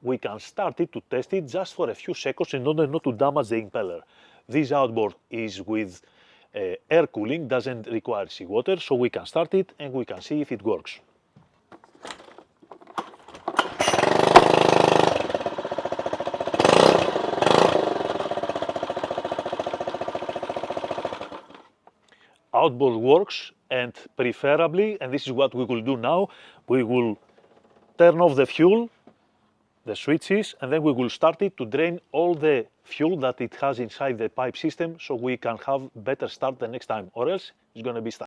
we can start it to test it just for a few seconds in order not to damage the impeller. This outboard is with air cooling, doesn't require seawater, so we can start it and we can see if it works. Outboard works, and preferably, and this is what we will do now, we will turn off the fuel, the switches, and then we will start it to drain all the fuel that it has inside the pipe system so we can have better start the next time, or else it's going to be stuck.